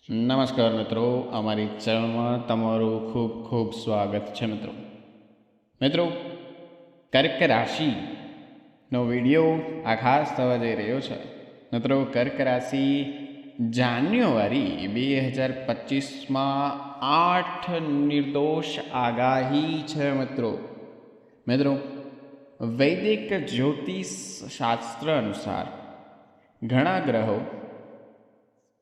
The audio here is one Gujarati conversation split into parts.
નમસ્કાર મિત્રો, અમારી ચેનલમાં તમારું ખૂબ ખૂબ સ્વાગત છે મિત્રો કર્ક રાશિનો વિડીયો આ ખાસ થવા જઈ રહ્યો છે મિત્રો. કર્ક રાશિ જાન્યુઆરી 2025માં 8 નિર્દોષ આગાહી છે મિત્રો વૈદિક જ્યોતિષ શાસ્ત્ર અનુસાર ઘણા ગ્રહો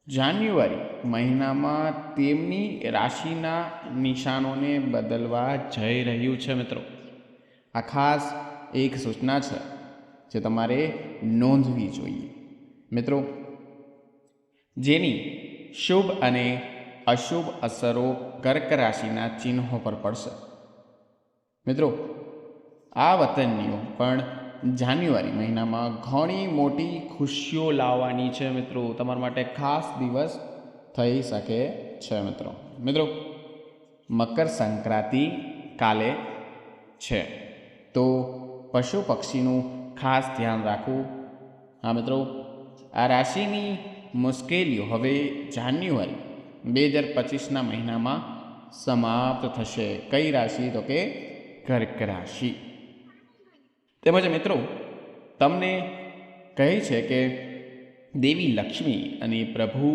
જાન્યુઆરી મહિનામાં તેમની રાશિના નિશાનોને બદલવા જઈ રહ્યું છે મિત્રો. આ ખાસ એક સૂચના છે જે તમારે નોંધવી જોઈએ મિત્રો, જેની શુભ અને અશુભ અસરો કર્ક રાશિના ચિહ્નો પર પડશે મિત્રો. આ વતનીઓ પણ જાન્યુઆરી મહિનામાં ઘણી મોટી ખુશીઓ લાવવાની છે મિત્રો. તમારા માટે ખાસ દિવસ થઈ શકે છે મિત્રો મકર સંક્રાંતિ કાલે છે, તો પશુ પક્ષીનું ખાસ ધ્યાન રાખવું. હા મિત્રો, આ રાશિની મુશ્કેલીઓ હવે જાન્યુઆરી 2025ના મહિનામાં સમાપ્ત થશે. કઈ રાશિ? તો કે કર્ક રાશિ. તેમજ મિત્રો તમને કહે છે કે દેવી લક્ષ્મી અને પ્રભુ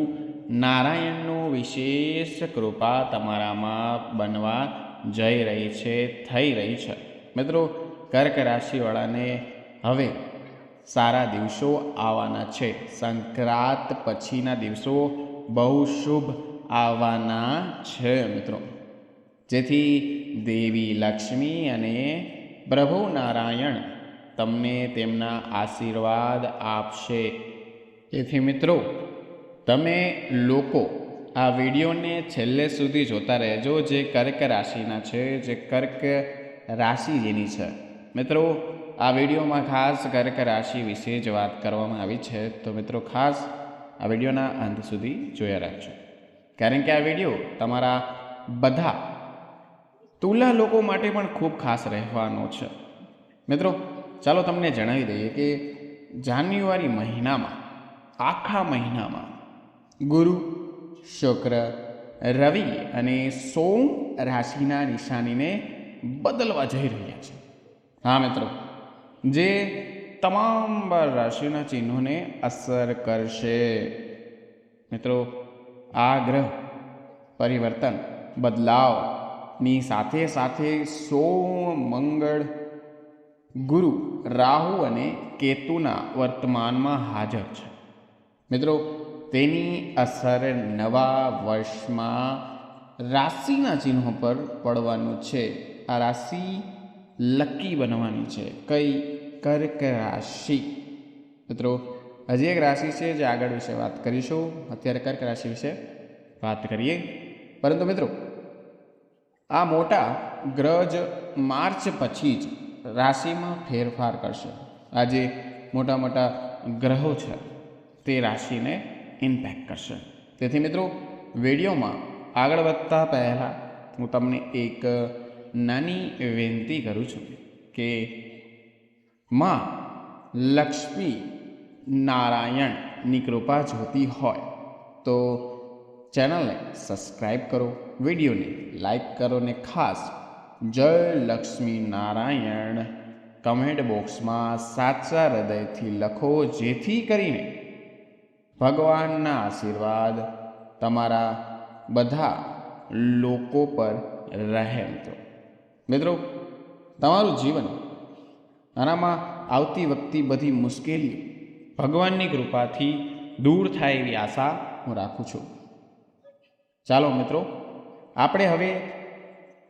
નારાયણનો વિશેષ કૃપા તમારામાં બનવા જઈ રહી છે, થઈ રહી છે મિત્રો. કર્ક રાશિવાળાને હવે સારા દિવસો આવવાના છે. સંક્રાંત પછીના દિવસો બહુ શુભ આવવાના છે મિત્રો, જેથી દેવી લક્ષ્મી અને પ્રભુ નારાયણ તમને તેમના આશીર્વાદ આપશે. તેથી મિત્રો તમે લોકો આ વિડીયોને છેલ્લે સુધી જોતા રહેજો, જે કર્ક રાશિના છે, જે કર્ક રાશિ જેની છે મિત્રો. આ વિડીયોમાં ખાસ કર્ક રાશિ વિશે જ વાત કરવામાં આવી છે, તો મિત્રો ખાસ આ વિડીયોના અંત સુધી જોયા રાખજો, કારણ કે આ વિડીયો તમારા બધા તુલા લોકો માટે પણ ખૂબ ખાસ રહેવાનો છે મિત્રો. ચાલો તમને જણાવી દઈએ કે જાન્યુઆરી મહિનામાં, આખા મહિનામાં ગુરુ, શુક્ર, રવિ અને સોમ રાશિના નિશાનીને બદલવા જઈ રહ્યા છે. હા મિત્રો, જે તમામ 12 રાશિના ચિહ્નોને અસર કરશે મિત્રો. આ ગ્રહ પરિવર્તન, બદલાવની સાથે સાથે સોમ, મંગળ, ગુરુ, રાહુ અને કેતુના વર્તમાનમાં હાજર છે મિત્રો. તેની અસર નવા વર્ષમાં રાશિના ચિહ્નો પર પડવાનું છે. આ રાશિ લકી બનવાની છે. કઈ? કર્ક રાશિ મિત્રો. હજી એક રાશિ છે જે આગળ વિશે વાત કરીશું, અત્યારે કર્ક રાશિ વિશે વાત કરીએ. પરંતુ મિત્રો આ મોટા ગ્રહ જ માર્ચ પછી જ રાશિમાં ફેરફાર કરશે. આ જે મોટા મોટા ગ્રહો છે તે રાશિને ઇમ્પેક્ટ કરશે. તેથી મિત્રો વિડીયોમાં આગળ વધતા પહેલાં હું તમને એક નાની વિનંતી કરું છું કે માં લક્ષ્મી નારાયણની કૃપા જોતી હોય તો ચેનલને સબસ્ક્રાઈબ કરો, વિડીયોને લાઈક કરો ને ખાસ જય લક્ષ્મી નારાયણ કમેન્ટ બોક્સમાં સાચા હૃદયથી લખો, જેથી કરીને ભગવાનના આશીર્વાદ તમારા બધા લોકો પર રહે મિત્રો. તમારું જીવન, આનામાં આવતી વખતે બધી મુશ્કેલીઓ ભગવાનની કૃપાથી દૂર થાય એવી આશા હું રાખું છું. ચાલો મિત્રો, આપણે હવે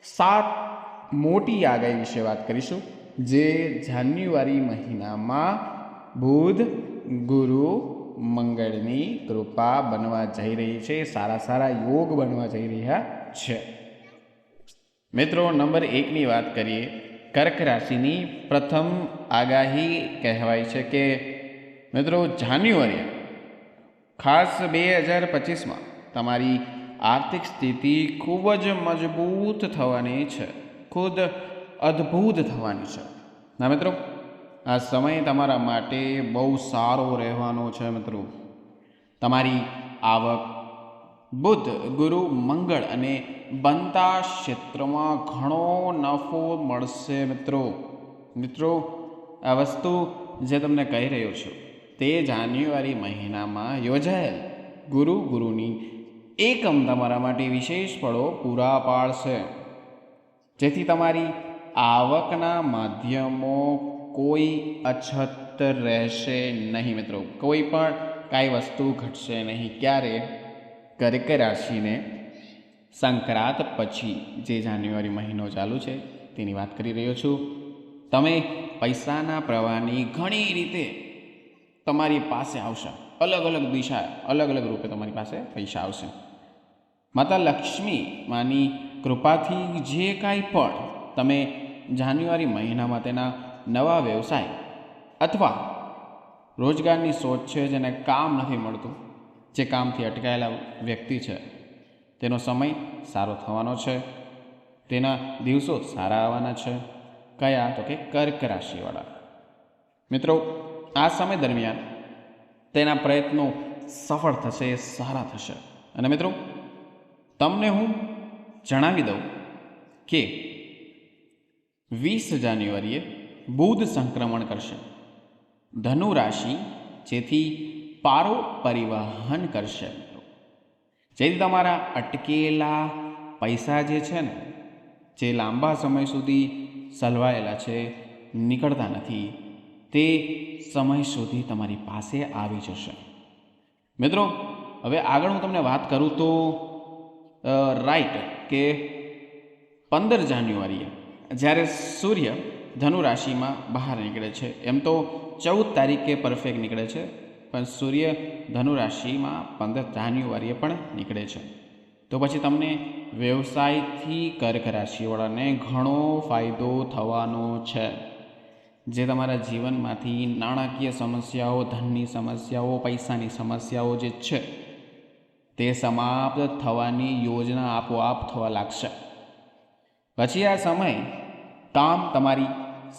7 મોટી આગાહી વિશે વાત કરીશું, જે જાન્યુઆરી મહિનામાં બુધ, ગુરુ, મંગળની કૃપા બનવા જઈ રહી છે. સારા યોગ બનવા જઈ રહ્યા છે મિત્રો. નંબર 1ની વાત કરીએ. કર્ક રાશિની પ્રથમ આગાહી કહેવાય છે કે મિત્રો જાન્યુઆરી ખાસ 2025માં તમારી આર્થિક સ્થિતિ ખૂબ જ મજબૂત થવાની છે, ખુદ અદ્ભુત થવાની છે. ના મિત્રો, આ સમય તમારા માટે બહુ સારો રહેવાનો છે મિત્રો. તમારી આવક બુધ, ગુરુ, મંગળ અને બનતા ક્ષેત્રમાં ઘણો નફો મળશે મિત્રો. મિત્રો, આ વસ્તુ જે તમને કહી રહ્યો છું તે જાન્યુઆરી મહિનામાં યોજાયેલ ગુરુની એકમ તમારા માટે વિશેષ ફળો પૂરા પાડશે, જેથી તમારી આવકના માધ્યમો કોઈ અછત રહેશે નહીં મિત્રો. કોઈ પણ કાંઈ વસ્તુ ઘટશે નહીં. ક્યારે? કર્ક રાશિને સંક્રાંત પછી જે જાન્યુઆરી મહિનો ચાલુ છે તેની વાત કરી રહ્યો છું. તમે પૈસાના પ્રવાહની ઘણી રીતે તમારી પાસે આવશે. અલગ અલગ દિશા, અલગ અલગ રૂપે તમારી પાસે પૈસા આવશે. માતા લક્ષ્મી માની કૃપાથી જે કાંઈ પણ તમે જાન્યુઆરી મહિનામાં તેના નવા વ્યવસાય અથવા રોજગારની શોધ છે, જેને કામ નથી મળતું, જે કામથી અટકાયેલા વ્યક્તિ છે, તેનો સમય સારો થવાનો છે. તેના દિવસો સારા આવવાના છે. કયા? તો કે કર્ક રાશિવાળા મિત્રો. આ સમય દરમિયાન તેના પ્રયત્નો સફળ થશે, સારા થશે. અને મિત્રો, તમને હું જણાવી દઉં કે 20 જાન્યુઆરીએ બુધ સંક્રમણ કરશે ધનુ રાશિ, જેથી પારો પરિવહન કરશે. જેથી તમારા અટકેલા પૈસા જે છે ને, જે લાંબા સમય સુધી સલવાયેલા છે, નીકળતા નથી, તે સમય સુધી તમારી પાસે આવી જશે મિત્રો. હવે આગળ હું તમને વાત કરું તો રાઈટ કે 15 જાન્યુઆરીએ જ્યારે સૂર્ય ધનુ રાશિમાં બહાર નીકળે છે, એમ તો 14 તારીખે પરફેક્ટ નીકળે છે, પણ સૂર્ય ધનુ રાશિમાં 15 જાન્યુઆરીએ પણ નીકળે છે. તો પછી તમને વ્યવસાયથી કર્ક રાશિવાળાને ઘણો ફાયદો થવાનો છે. જે તમારા જીવનમાંથી નાણાકીય સમસ્યાઓ, ધનની સમસ્યાઓ, પૈસાની સમસ્યાઓ જે છે તે સમાપ્ત થવાની યોજના આપોઆપ થવા લાગશે. પછી આ સમય કામ તમારી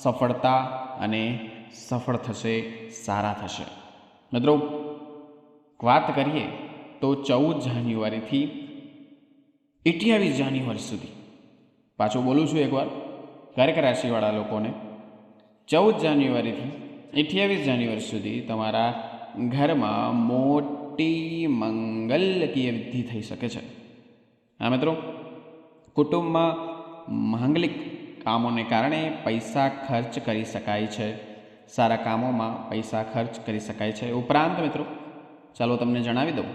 સફળતા અને સફળ થશે, સારા થશે મિત્રો. વાત કરીએ તો 14 જાન્યુઆરીથી 28 જાન્યુઆરી સુધી, પાછું બોલું છું એકવાર કર્ક રાશિવાળા લોકોને, 14 જાન્યુઆરીથી 28 જાન્યુઆરી સુધી તમારા ઘરમાં મોટી મંગલકીય વિધિ થઈ શકે છે. હા મિત્રો, કુટુંબમાં માંગલિક કામોને કારણે પૈસા ખર્ચ કરી શકાય છે. સારા કામોમાં પૈસા ખર્ચ કરી શકાય છે. ઉપરાંત મિત્રો, ચાલો તમને જણાવી દઉં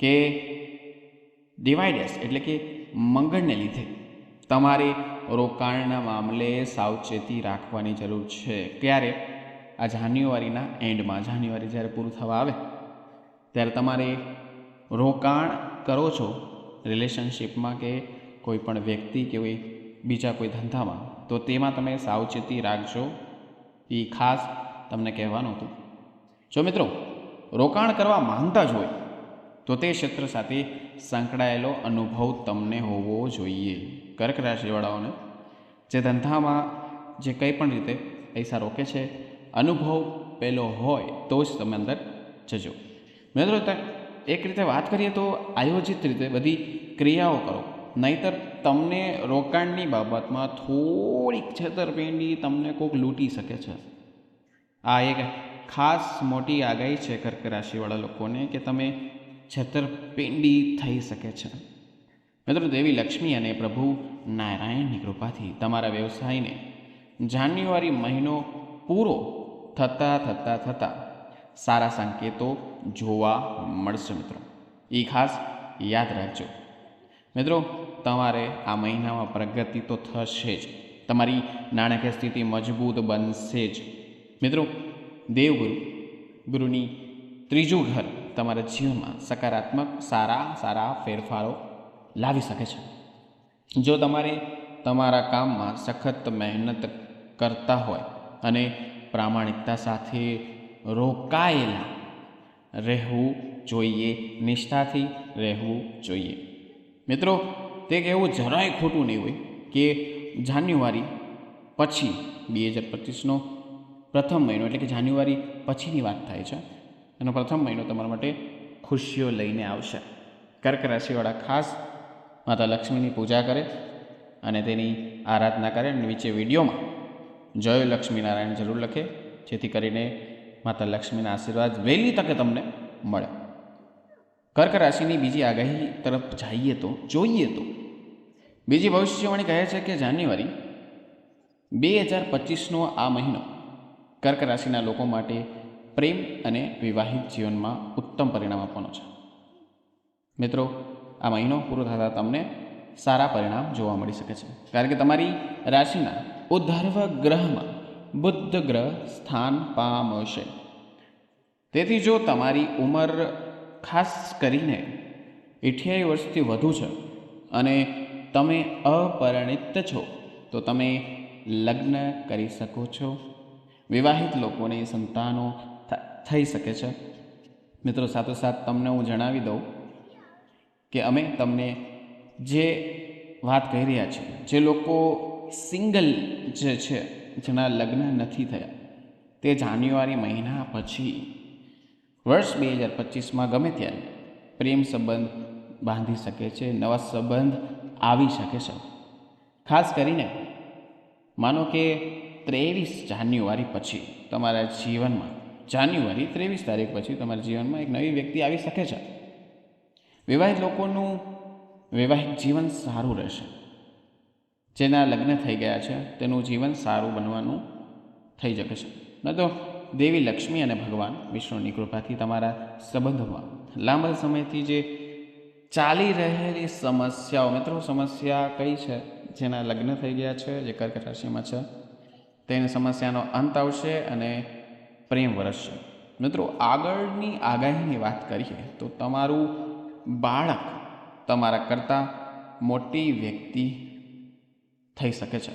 કે ડિવાઇડર્સ એટલે કે મંગળને લીધે તમારે રોકાણના મામલે સાવચેતી રાખવાની જરૂર છે. ક્યારે? આ જાન્યુઆરીના એન્ડમાં. જાન્યુઆરી જ્યારે પૂરું થવા આવે ત્યારે તમારે રોકાણ કરો છો રિલેશનશિપમાં કે કોઈ પણ વ્યક્તિ કે બીજા કોઈ ધંધામાં, તો તેમાં તમે સાવચેતી રાખજો. એ ખાસ તમને કહેવાનું હતું. જો મિત્રો રોકાણ કરવા માંગતા જ હોય તો તે ક્ષેત્ર સાથે સંકળાયેલો અનુભવ તમને હોવો જોઈએ. કર્ક રાશિવાળાઓને જે ધંધામાં જે કંઈ પણ રીતે પૈસા રોકે છે, અનુભવ પહેલો હોય તો જ તમે અંદર જજો મિત્રો. એક રીતે વાત કરીએ તો આયોજિત રીતે બધી ક્રિયાઓ કરો, નહીંતર તમને રોકાણની બાબતમાં થોડીક છેતરપિંડી તમને કોઈક લૂંટી શકે છે. આ એક ખાસ મોટી આગાહી છે કર્ક રાશિવાળા લોકોને કે તમે છેતરપિંડી થઈ શકે છે મિત્રો. દેવી લક્ષ્મી અને પ્રભુ નારાયણની કૃપાથી તમારા વ્યવસાયને જાન્યુઆરી મહિનો પૂરો થતાં સારા સંકેતો જોવા મળશે મિત્રો. એ ખાસ યાદ રાખજો મિત્રો. તમારે આ મહિનામાં પ્રગતિ તો થશે જ, તમારી નાણાકીય સ્થિતિ મજબૂત બનશે જ મિત્રો. દેવગુરુની ત્રીજું ઘર તમારા જીવનમાં સકારાત્મક સારા ફેરફારો લાવી શકે છે. જો તમારે તમારા કામમાં સખત મહેનત કરતા હોય અને પ્રામાણિકતા સાથે રોકાયેલા રહેવું જોઈએ, નિષ્ઠાથી રહેવું જોઈએ મિત્રો. તે કહેવું જરાય ખોટું નહીં હોય કે જાન્યુઆરી પછી 2025નો પ્રથમ મહિનો એટલે કે જાન્યુઆરી પછીની વાત થાય છે, એનો પ્રથમ મહિનો તમારા માટે ખુશીઓ લઈને આવશે. કર્ક રાશિવાળા ખાસ માતા લક્ષ્મીની પૂજા કરે અને તેની આરાધના કરે. નીચે વિડીયોમાં જય લક્ષ્મીનારાયણ જરૂર લખે, જેથી કરીને માતા લક્ષ્મીના આશીર્વાદ વહેલી તકે તમને મળે. કર્ક રાશિની બીજી આગાહી તરફ જોઈએ તો બીજી ભવિષ્યવાણી કહે છે કે જાન્યુઆરી 2025નો આ મહિનો કર્ક રાશિના લોકો માટે પ્રેમ અને વિવાહિત જીવનમાં ઉત્તમ પરિણામ આપવાનો છે. મિત્રો, આ મહિનો પૂરો થતાં તમને સારા પરિણામ જોવા મળી શકે છે, કારણ કે તમારી રાશિના ઉદ્ધર્વ ગ્રહમાં બુદ્ધ ગ્રહ સ્થાન પામશે. તેથી જો તમારી ઉંમર ખાસ કરીને 28 વર્ષથી વધુ છે અને તમે અપરિણિત છો તો તમે લગ્ન કરી શકો છો. વિવાહિત લોકોને સંતાનો થઈ શકે છે. મિત્રો, સાથોસાથ તમને હું જણાવી દઉં કે અમે તમને જે વાત કહી રહ્યા છીએ, જે લોકો સિંગલ જે છે, જેના લગ્ન નથી થયા, તે જાન્યુઆરી મહિના પછી વર્ષ 2025માં ગમે ત્યારે પ્રેમ સંબંધ બાંધી શકે છે, નવા સંબંધ આવી શકે છે. ખાસ કરીને માનો કે 23 જાન્યુઆરી પછી તમારા જીવનમાં, જાન્યુઆરી 23 તારીખ પછી તમારા જીવનમાં એક નવી વ્યક્તિ આવી શકે છે. વિવાહિત લોકોનું વૈવાહિક જીવન સારું રહેશે. જેના લગ્ન થઈ ગયા છે તેનું જીવન સારું બનવાનું થઈ શકે છે. ન તો દેવી લક્ષ્મી અને ભગવાન વિષ્ણુની કૃપાથી તમારા સંબંધોમાં લાંબા સમયથી જે ચાલી રહેલી સમસ્યાઓ, મિત્રો સમસ્યા કઈ છે? જેના લગ્ન થઈ ગયા છે, જે કર્ક રાશિમાં છે, તેની સમસ્યાનો અંત આવશે અને પ્રેમ વરસશે. મિત્રો, આગળની આગાહીની વાત કરીએ તો તમારું બાળક તમારા કરતાં મોટી વ્યક્તિ થઈ શકે છે,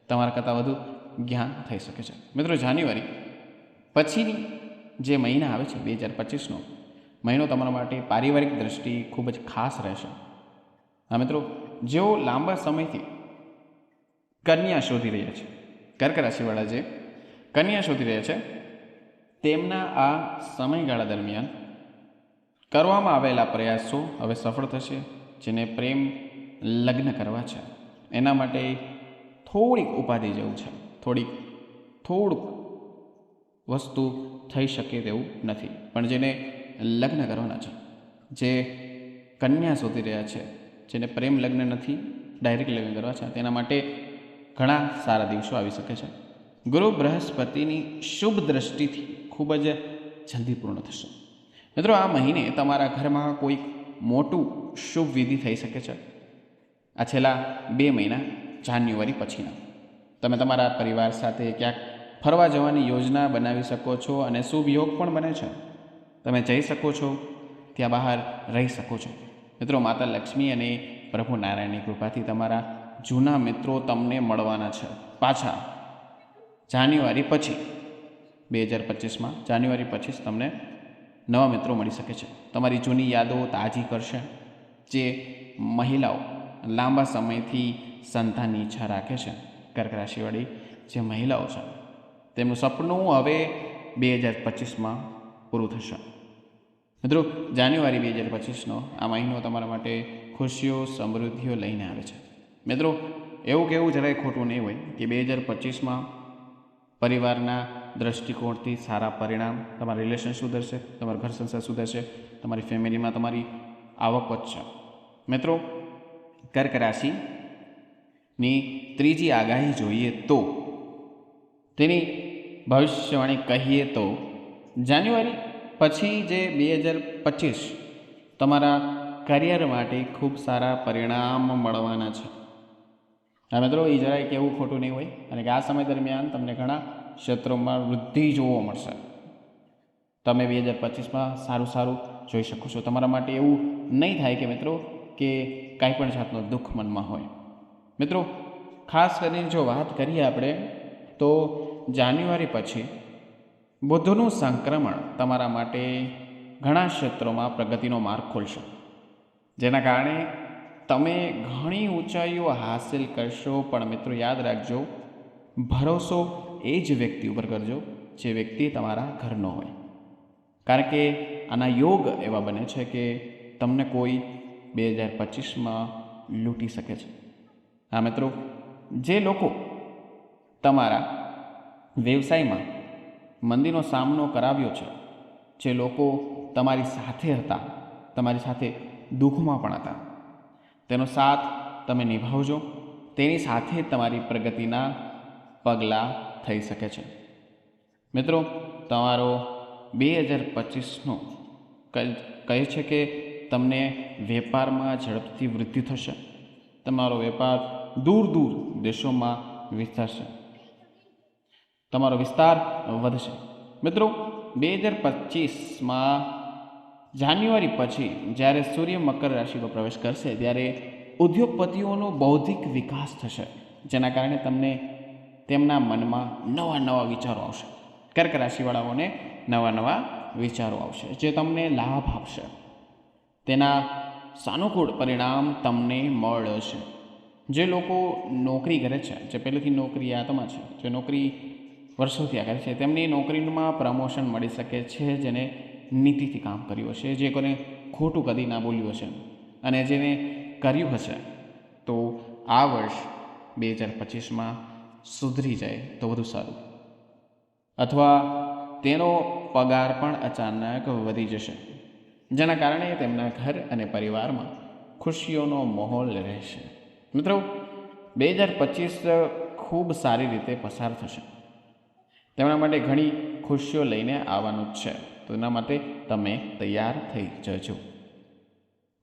તમારા કરતાં વધુ જ્ઞાન થઈ શકે છે. મિત્રો, જાન્યુઆરી પછીની જે મહિના આવે છે 2025નો મહિનો તમારા માટે પારિવારિક દ્રષ્ટિ ખૂબ જ ખાસ રહેશે. હા મિત્રો, જેઓ લાંબા સમયથી કન્યા શોધી રહ્યા છે, કર્ક રાશિવાળા જે કન્યા શોધી રહ્યા છે, તેમના આ સમયગાળા દરમિયાન કરવામાં આવેલા પ્રયાસો હવે સફળ થશે. જેને પ્રેમ લગ્ન કરવા છે એના માટે થોડીક ઉપાધિ જેવું છે, થોડુંક વસ્તુ થઈ શકે તેવું નથી. પણ જેને લગ્ન કરવાના છે, જે કન્યા શોધી રહ્યા છે, જેને પ્રેમ લગ્ન નથી, ડાયરેક્ટ લગ્ન કરવા છે, તેના માટે ઘણા સારા દિવસો આવી શકે છે. ગુરુ બૃહસ્પતિની શુભ દ્રષ્ટિથી ખૂબ જ જલ્દી પૂર્ણ થશે. મિત્રો, આ મહિને તમારા ઘરમાં કોઈક મોટું શુભ વિધિ થઈ શકે છે. આ છેલ્લા 2 મહિના જાન્યુઆરી પછીના તમે તમારા પરિવાર સાથે ક્યાંક ફરવા જવાની યોજના બનાવી શકો છો અને શુભ યોગ પણ બને છે. તમે જઈ શકો છો, ત્યાં બહાર રહી શકો છો. મિત્રો, માતા લક્ષ્મી અને પ્રભુ નારાયણની કૃપાથી તમારા જૂના મિત્રો તમને મળવાના છે. પાછા જાન્યુઆરી પછી 2025માં જાન્યુઆરી પછી જ તમને નવા મિત્રો મળી શકે છે. તમારી જૂની યાદો તાજી કરશે. જે મહિલાઓ લાંબા સમયથી સંતાનની ઈચ્છા રાખે છે, કર્ક રાશિવાળી જે મહિલાઓ છે, તેમનું સપનું હવે 2025માં પૂરું થશે. મિત્રો, જાન્યુઆરી 2025નો આ મહિનો તમારા માટે ખુશીઓ સમૃદ્ધિઓ લઈને આવે છે. મિત્રો, એવું કહેવું જરાય ખોટું નહીં હોય કે 2025માં પરિવારના દ્રષ્ટિકોણથી સારા પરિણામ, તમારા રિલેશન સુધરશે, તમારા ઘર સંસાર સુધરશે, તમારી ફેમિલીમાં તમારી આવક વધશે. મિત્રો, કર્ક રાશિની ત્રીજી આગાહી જોઈએ તો, તેની ભવિષ્યવાણી કહીએ તો જાન્યુઆરી પછી જે 2025 તમારા કરિયર માટે ખૂબ સારા પરિણામ મળવાના છે. હા મિત્રો, એ જરાય કહેવું ખોટું નહીં હોય, અને કે આ સમય દરમિયાન તમને ઘણા ક્ષેત્રોમાં વૃદ્ધિ જોવા મળશે. તમે 2025માં સારું જોઈ શકો છો. તમારા માટે એવું નહીં થાય કે મિત્રો કે કાંઈ પણ જાતનો દુઃખ મનમાં હોય. મિત્રો, ખાસ કરીને જો વાત કરીએ આપણે તો જાન્યુઆરી પછી બુધનું સંક્રમણ તમારા માટે ઘણા ક્ષેત્રોમાં પ્રગતિનો માર્ગ ખોલશે, જેના કારણે તમે ઘણી ઊંચાઈઓ હાંસિલ કરશો. પણ મિત્રો, યાદ રાખજો, ભરોસો એ જ વ્યક્તિ ઉપર કરજો જે વ્યક્તિ તમારા ઘરનો હોય. કારણ કે આના યોગ એવા બને છે કે તમને કોઈ 2025માં લૂંટી શકે છે. હા મિત્રો, જે લોકો તમારા વ્યવસાયમાં મંદીનો સામનો કરાવ્યો છે, જે લોકો તમારી સાથે હતા, તમારી સાથે દુઃખમાં પણ હતા, તેનો સાથ તમે નિભાવજો. તેની સાથે તમારી પ્રગતિના પગલાં થઈ શકે છે. મિત્રો, તમારો 2025નો કહે છે કે તમને વેપારમાં ઝડપથી વૃદ્ધિ થશે. તમારો વેપાર દૂર દૂર દેશોમાં વિસ્તરશે, તમારો વિસ્તાર વધશે. મિત્રો, 2025માં જાન્યુઆરી પછી જ્યારે સૂર્ય મકર રાશિનો પ્રવેશ કરશે ત્યારે ઉદ્યોગપતિઓનો બૌદ્ધિક વિકાસ થશે, જેના કારણે તમને તેમના મનમાં નવા નવા વિચારો આવશે. કર્ક રાશિવાળાઓને નવા નવા વિચારો આવશે જે તમને લાભ આપશે. તેના સાનુકૂળ પરિણામ તમને મળશે. જે લોકો નોકરી કરે છે, જે પહેલેથી નોકરી આત્મા છે, જે નોકરી વર્ષોથી કરે છે, તેમની નોકરીમાં પ્રમોશન મળી શકે છે. જેને નીતિથી કામ કર્યું હશે, જે કોને ખોટું કદી ના બોલ્યું હશે અને જેને કર્યું હશે, તો આ વર્ષ 2025માં સુધરી જાય તો વધુ સારું. અથવા તેનો પગાર પણ અચાનક વધી જશે, જેના કારણે તેમના ઘર અને પરિવારમાં ખુશીઓનો માહોલ રહેશે. મિત્રો, 2025 ખૂબ સારી રીતે પસાર થશે. તેમના માટે ઘણી ખુશીઓ લઈને આવવાનું જ છે, તો એના માટે તમે તૈયાર થઈ જજો.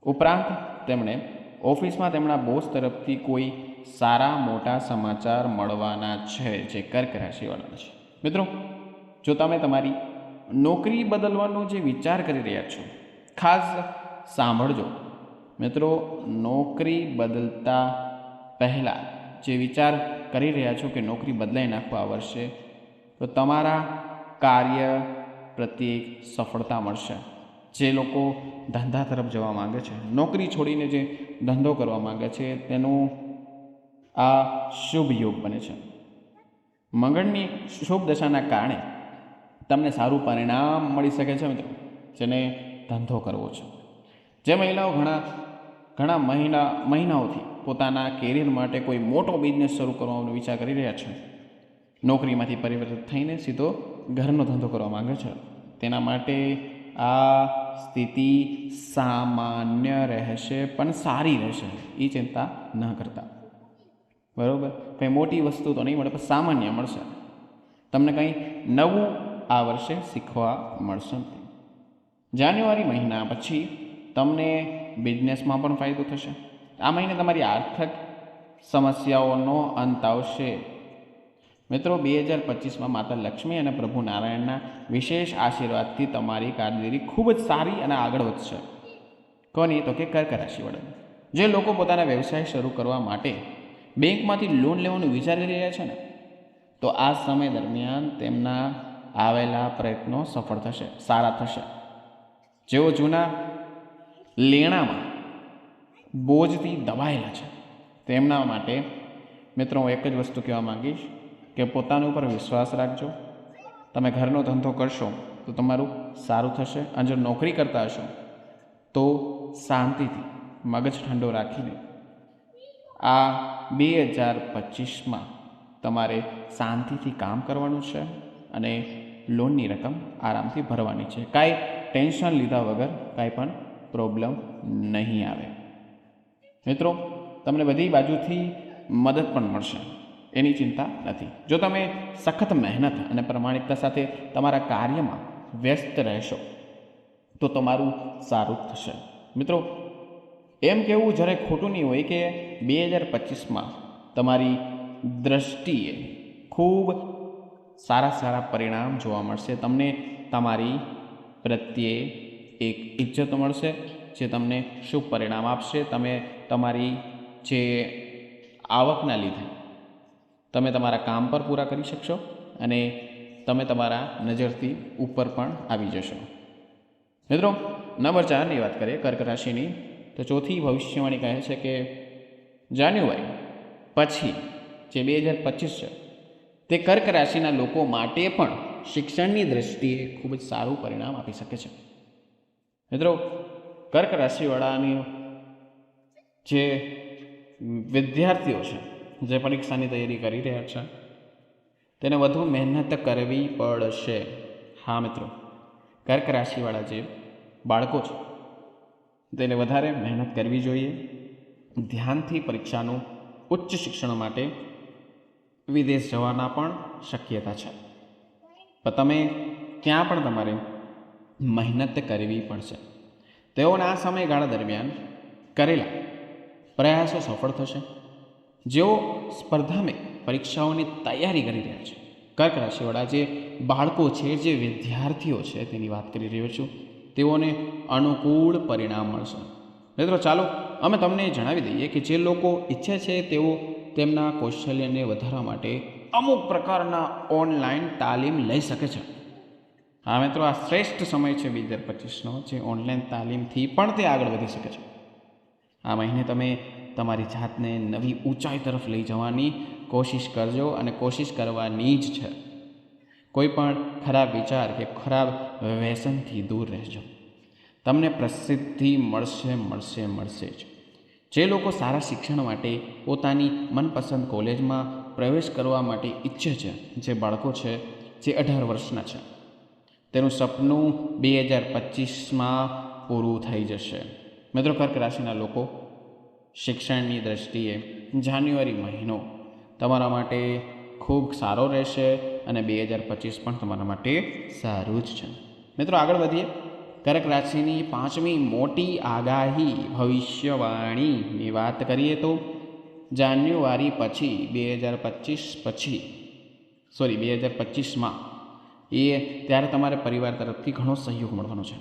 ઉપરાંત તેમણે ઓફિસમાં તેમના બોસ તરફથી કોઈ સારા મોટા સમાચાર મળવાના છે, જે કર્ક રાશિવાળા છે. મિત્રો, જો તમે તમારી નોકરી બદલવાનો જે વિચાર કરી રહ્યા છો, ખાસ સાંભળજો. મિત્રો, નોકરી બદલતા પહેલાં જે વિચાર કરી રહ્યા છો કે નોકરી બદલાઈ નાખવા આ વર્ષે, તો તમારા કાર્ય પ્રત્યે સફળતા મળશે. જે લોકો ધંધા તરફ જવા માગે છે, નોકરી છોડીને જે ધંધો કરવા માગે છે, તેનું આ શુભ યોગ બને છે. મંગળની શુભ દશાના કારણે તમને સારું પરિણામ મળી શકે છે. મિત્રો, જેને ધંધો કરવો છે, જે મહિલાઓ ઘણા મહિનાઓથી પોતાના કેરિયર માટે કોઈ મોટો બિઝનેસ શરૂ કરવાનો વિચાર કરી રહ્યા છે, નોકરીમાંથી પરિવર્તિત થઈને સીધો ઘરનો ધંધો કરવા માગે છે, તેના માટે આ સ્થિતિ સામાન્ય રહેશે પણ સારી રહેશે. એ ચિંતા ન કરતા, બરાબર. કંઈ મોટી વસ્તુ તો નહીં મળે, પણ સામાન્ય મળશે. તમને કંઈ નવું આ વર્ષે શીખવા મળશે. જાન્યુઆરી મહિના પછી તમને બિઝનેસમાં પણ ફાયદો થશે. આ મહિને તમારી આર્થિક સમસ્યાઓનો અંત આવશે. મિત્રો, 2025માં માતા લક્ષ્મી અને પ્રભુ નારાયણના વિશેષ આશીર્વાદથી તમારી કામગીરી ખૂબ જ સારી અને આગળ વધશે. કોની? તો કે કર્ક રાશિવાળા. જે લોકો પોતાના વ્યવસાય શરૂ કરવા માટે બેંકમાંથી લોન લેવાનું વિચાર કરી રહ્યા છે ને, તો આ સમય દરમિયાન તેમના આવેલા પ્રયત્નો સફળ થશે, સારા થશે. જેઓ જૂના લેણામાં બોજથી દબાયેલા છે, તેમના માટે મિત્રો હું એક જ વસ્તુ કહેવા માંગીશ કે પોતાના ઉપર વિશ્વાસ રાખજો. તમે ઘરનો ધંધો કરશો તો તમારું સારું થશે. અને જો નોકરી કરતા હશો તો શાંતિથી મગજ ઠંડો રાખીને આ 2025માં તમારે શાંતિથી કામ કરવાનું છે અને લોનની રકમ આરામથી ભરવાની છે. કાંઈ ટેન્શન લીધા વગર કાંઈ પણ પ્રોબ્લેમ નહીં આવે. મિત્રો, તમને બધી બાજુથી મદદ પણ મળશે, એની ચિંતા નથી. જો તમે સખત મહેનત અને પ્રમાણિકતા સાથે તમારા કાર્યમાં વ્યસ્ત રહેશો તો તમારું સારું થશે. મિત્રો, એમ કહેવું જરાય ખોટું નહીં હોય કે 2025માં તમારી દ્રષ્ટિએ ખૂબ સારા પરિણામ જોવા મળશે. તમને તમારી પ્રત્યે એક ઇજ્જત મળશે જે તમને શુભ પરિણામ આપશે. તમે તમારી જે આવકના લીધે તમે તમારા કામ પર પૂરા કરી શકશો અને તમે તમારા નજરથી ઉપર પણ આવી જશો. મિત્રો, નંબર 4ની વાત કરીએ કર્ક રાશિની, તો ચોથી ભવિષ્યવાણી કહે છે કે જાન્યુઆરી પછી જે 2025 છે તે કર્ક રાશિના લોકો માટે પણ શિક્ષણની દ્રષ્ટિએ ખૂબ જ સારું પરિણામ આપી શકે છે. મિત્રો, કર્ક રાશિવાળાની જે વિદ્યાર્થીઓ છે, જે પરીક્ષાની તૈયારી કરી રહ્યા છે, તેને વધુ મહેનત કરવી પડશે. હા મિત્રો, કર્ક રાશિવાળા જે બાળકો છે તેને વધારે મહેનત કરવી જોઈએ. ધ્યાનથી પરીક્ષાનું ઉચ્ચ શિક્ષણ માટે વિદેશ જવાના પણ શક્યતા છે, પણ તમે ત્યાં પણ તમારે મહેનત કરવી પડશે. તેઓના આ સમયગાળા દરમિયાન કરેલા પ્રયાસો સફળ થશે. જેઓ સ્પર્ધામાં પરીક્ષાઓની તૈયારી કરી રહ્યા છે, કર્ક રાશિવાળા જે બાળકો છે, જે વિદ્યાર્થીઓ છે તેની વાત કરી રહ્યો છું, તેઓને અનુકૂળ પરિણામ મળશે. મિત્રો ચાલો અમે તમને જણાવી દઈએ કે જે લોકો ઈચ્છે છે તેઓ તેમના કૌશલ્યને વધારવા માટે અમુક પ્રકારના ઓનલાઈન તાલીમ લઈ શકે છે. હા મિત્રો, આ શ્રેષ્ઠ સમય છે 2025નો, જે ઓનલાઈન તાલીમથી પણ તે આગળ વધી શકે છે. આ મહિને તમે તમારી જાતને નવી ઊંચાઈ તરફ લઈ જવાની કોશિશ કરજો, અને કોશિશ કરવાની જ છે. કોઈ પણ ખરાબ વિચાર કે ખરાબ વ્યસનથી દૂર રહેજો. તમને પ્રસિદ્ધિ મળશે જ. જે લોકો સારા શિક્ષણ માટે પોતાની મનપસંદ કોલેજમાં પ્રવેશ કરવા માટે ઈચ્છે છે, જે બાળકો છે જે 18 વર્ષના છે, તેનું સપનું 2025માં પૂરું થઈ જશે. મિત્રો, કર્ક રાશિના લોકો, શિક્ષણની દ્રષ્ટિએ જાન્યુઆરી મહિનો તમારા માટે ખૂબ સારો રહેશે, અને 2025 પણ તમારા માટે સારું જ છે. મિત્રો આગળ વધીએ. કર્ક રાશિની 5મી મોટી આગાહી, ભવિષ્યવાણીની વાત કરીએ તો જાન્યુઆરી પછી 2025માં ત્યારે તમારે પરિવાર તરફથી ઘણો સહયોગ મળવાનો છે,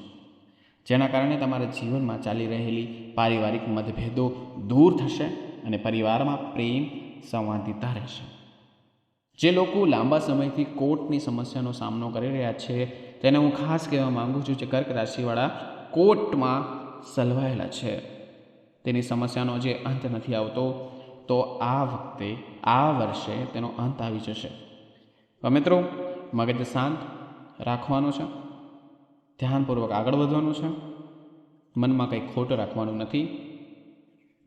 જેના કારણે તમારા જીવનમાં ચાલી રહેલી પારિવારિક મતભેદો દૂર થશે અને પરિવારમાં પ્રેમ સંવાદિતા રહેશે. જે લોકો લાંબા સમયથી કોર્ટની સમસ્યાનો સામનો કરી રહ્યા છે, તેને હું ખાસ કહેવા માગું છું કે કર્ક રાશિવાળા કોર્ટમાં સલવાયેલા છે, તેની સમસ્યાનો જે અંત નથી આવતો, તો આ વર્ષે તેનો અંત આવી જશે. તો મિત્રો, મગજ શાંત રાખવાનું છે, ધ્યાનપૂર્વક આગળ વધવાનું છે, મનમાં કંઈ ખોટું રાખવાનું નથી,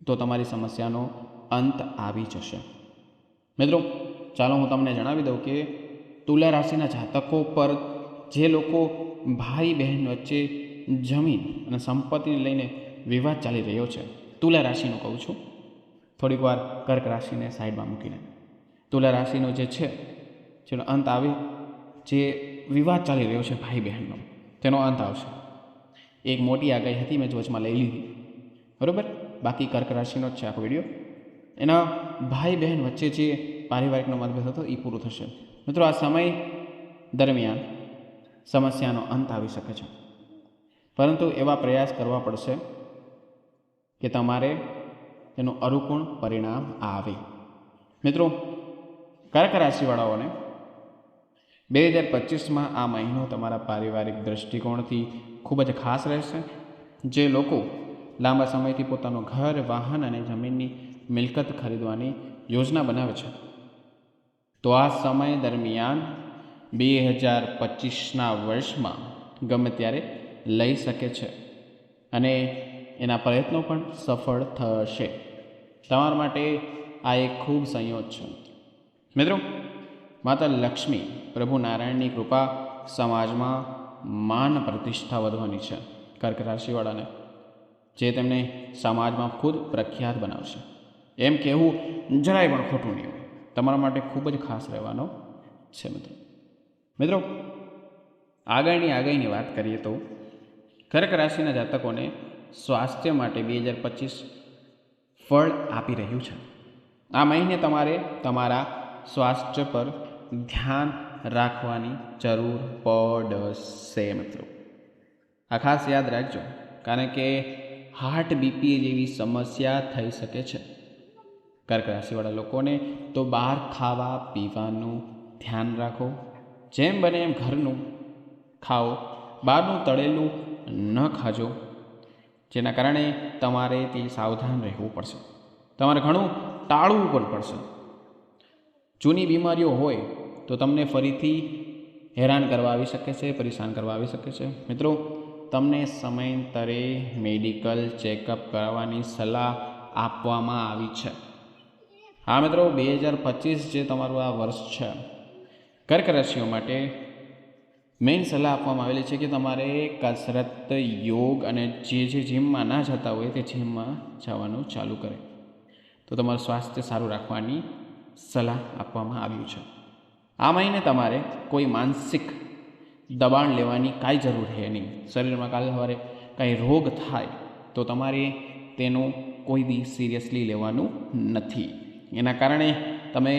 તો તમારી સમસ્યાનો અંત આવી જશે. મિત્રો ચાલો હું તમને જણાવી દઉં કે તુલા રાશિના જાતકો પર જે લોકો ભાઈ બહેન વચ્ચે જમીન અને સંપત્તિને લઈને વિવાદ ચાલી રહ્યો છે, તુલા રાશિનું કહું છું, થોડીક વાર કર્ક રાશિને સાઈડમાં મૂકીને, તુલા રાશિનો જે છે જેનો અંત આવે, જે વિવાદ ચાલી રહ્યો છે ભાઈ બહેનનો, તેનો અંત આવશે. એક મોટી આગાહી હતી, મેં વચમાં લઈ લીધી, બરાબર. બાકી કર્ક રાશિનો જ છે આખો વિડીયો. એના ભાઈ બહેન વચ્ચે જે પારિવારિકનો મતભેદ હતો એ પૂરો થશે. મિત્રો, આ સમય દરમિયાન સમસ્યાનો અંત આવી શકે છે, પરંતુ એવા પ્રયાસ કરવા પડશે કે તમારે તેનું અનુકૂળ પરિણામ આવે. મિત્રો, કર્ક રાશિવાળાઓને 2025માં આ મહિનો તમારા પારિવારિક દૃષ્ટિકોણથી ખૂબ જ ખાસ રહેશે. જે લોકો લાંબા સમયથી પોતાનું ઘર, વાહન અને જમીનની મિલકત ખરીદવાની યોજના બનાવે છે, તો આ સમય દરમિયાન 2025ના વર્ષમાં ગમે ત્યારે લઈ શકે છે, અને એના પ્રયત્નો પણ સફળ થશે. તમારા માટે આ એક ખૂબ સંયોગ છે. મિત્રો, માતા લક્ષ્મી, પ્રભુ નારાયણની કૃપા, સમાજમાં માન પ્રતિષ્ઠા વધવાની છે કર્ક રાશિવાળાને, જે તેમને સમાજમાં ખુદ પ્રખ્યાત બનાવશે. એમ કહેવું જરાય પણ ખોટું નહીં હોય. તમારા માટે ખૂબ જ ખાસ રહેવાનો છે. મિત્રો આગળની આગાહીની વાત કરીએ તો કર્ક રાશિના જાતકોને સ્વાસ્થ્ય માટે 2025 ફળ આપી રહ્યું છે. આ મહિને તમારે તમારા સ્વાસ્થ્ય પર ધ્યાન રાખવાની જરૂર પડશે. મિત્રો આ ખાસ યાદ રાખજો, કારણ કે હાર્ટ બીપી જેવી સમસ્યા થઈ શકે છે કર્ક રાશિવાળા લોકોને. તો બહાર ખાવા પીવાનું ધ્યાન રાખો, જેમ બને એમ ઘરનું ખાઓ, બહારનું તળેલું ન ખાજો, જેના કારણે તમારે તે સાવધાન રહેવું પડશે. તમારે ઘણું ટાળવું પણ પડશે. જૂની બીમારીઓ હોય તો તમને ફરીથી હેરાન કરવા આવી શકે છે, પરેશાન કરવા આવી શકે છે. મિત્રો, તમને સમયાંતરે મેડિકલ ચેકઅપ કરાવવાની સલાહ આપવામાં આવી છે. હા મિત્રો, 2025 જે તમારું આ વર્ષ છે, કર્ક રાશિઓ માટે મેઇન સલાહ આપવામાં આવેલી છે કે તમારે કસરત, યોગ અને જે જીમમાં ના જતા હોય તે જીમમાં જવાનું ચાલુ કરે તો તમારું સ્વાસ્થ્ય સારું રાખવાની સલાહ આપવામાં આવ્યું છે. આ મહિને તમારે કોઈ માનસિક દબાણ લેવાની કાંઈ જરૂર છે નહીં. શરીરમાં કાલે સવારે કાંઈ રોગ થાય તો તમારે તેનું કોઈ દી સિરિયસલી લેવાનું નથી. એના કારણે તમે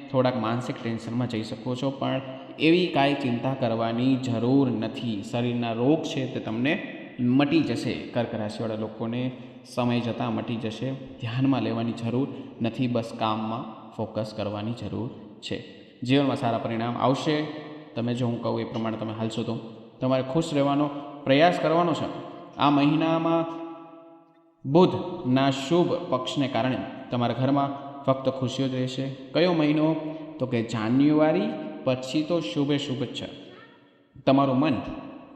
થોડાક માનસિક ટેન્શનમાં જઈ શકો છો, પણ એવી કાંઈ ચિંતા કરવાની જરૂર નથી. શરીરના રોગ છે તે તમને મટી જશે. કર્ક રાશિવાળા લોકોને સમય જતાં મટી જશે. ધ્યાનમાં લેવાની જરૂર નથી, બસ કામમાં ફોકસ કરવાની જરૂર છે. જીવનમાં સારા પરિણામ આવશે. તમે જો હું કહું એ પ્રમાણે તમે હાલશો તો તમારે ખુશ રહેવાનો પ્રયાસ કરવાનો છે. આ મહિનામાં બુધના શુભ પક્ષને કારણે તમારા ઘરમાં ફક્ત ખુશીઓ જ રહેશે. કયો મહિનો? તો કે જાન્યુઆરી પછી તો શુભે શુભ જ છે. તમારું મન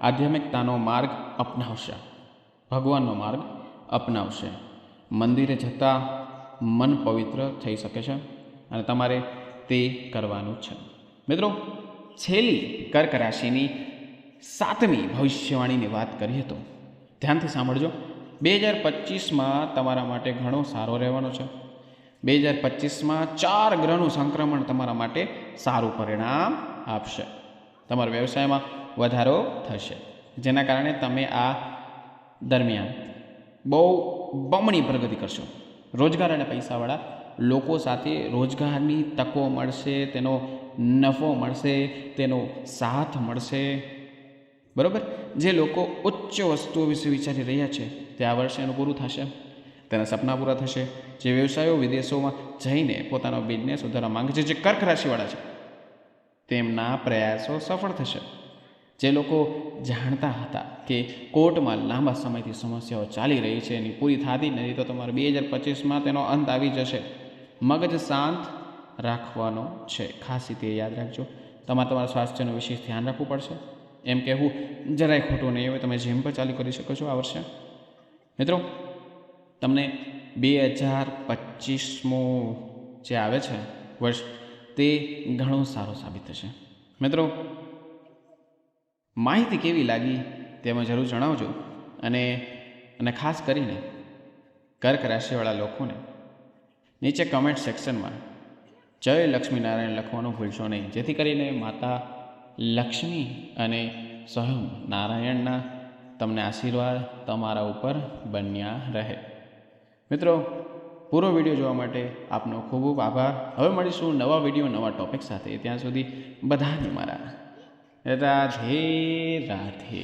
આધ્યાત્મિકતાનો માર્ગ અપનાવશે, ભગવાનનો માર્ગ અપનાવશે. મંદિરે જતાં મન પવિત્ર થઈ શકે છે અને તમારે તે કરવાનું છે. મિત્રો, છેલ્લી કર્ક રાશિની 7મી ભવિષ્યવાણીની વાત કરીએ તો ધ્યાનથી સાંભળજો. 2025માં તમારા માટે ઘણો સારો રહેવાનો છે. 2025માં 4 ગ્રહનું સંક્રમણ તમારા માટે સારું પરિણામ આપશે. તમારા વ્યવસાયમાં વધારો થશે, જેના કારણે તમે આ દરમિયાન બહુ બમણી પ્રગતિ કરશો. રોજગાર અને પૈસાવાળા લોકો સાથે રોજગારની તકો મળશે, તેનો નફો મળશે, તેનો સાથ મળશે. બરાબર? જે લોકો ઉચ્ચ વસ્તુઓ વિશે વિચારી રહ્યા છે તે આ વર્ષે એનું પૂરું થશે, તેના સપના પૂરા થશે. જે વ્યવસાયો વિદેશોમાં જઈને પોતાનો બિઝનેસ વધારવા માંગે છે, જે કર્ક રાશિવાળા છે, તેમના પ્રયાસો સફળ થશે. જે લોકો જાણતા હતા કે કોર્ટમાં લાંબા સમયથી સમસ્યાઓ ચાલી રહી છે, એની પૂરી થતી નથી, તો તમારે 2025માં તેનો અંત આવી જશે. મગજ શાંત રાખવાનો છે. ખાસ રીતે યાદ રાખજો. તમારા સ્વાસ્થ્યનું વિશેષ ધ્યાન રાખવું પડશે. એમ કહેવું જરાય ખોટું નહીં હોય. તમે જીમ પર ચાલુ કરી શકો છો આ વર્ષે. મિત્રો, તમને 2025મું જે આવે છે વર્ષ, તે ઘણું સારું સાબિત થશે. મિત્રો, માહિતી કેવી લાગી તેમાં જરૂર જણાવજો. અને ખાસ કરીને કર્ક રાશિવાળા લોકોને નીચે કમેન્ટ સેક્શનમાં જય લક્ષ્મીનારાયણ લખવાનું ભૂલશો નહીં, જેથી કરીને માતા લક્ષ્મી અને સ્વયં નારાયણના તમને આશીર્વાદ તમારા ઉપર બન્યા રહે. મિત્રો, પૂરો વિડીયો જોવા માટે આપનો ખૂબ ખૂબ આભાર. હવે મળીશું નવા વિડીયો, નવા ટૉપિક સાથે. ત્યાં સુધી બધાને મારા રાધે રાધે.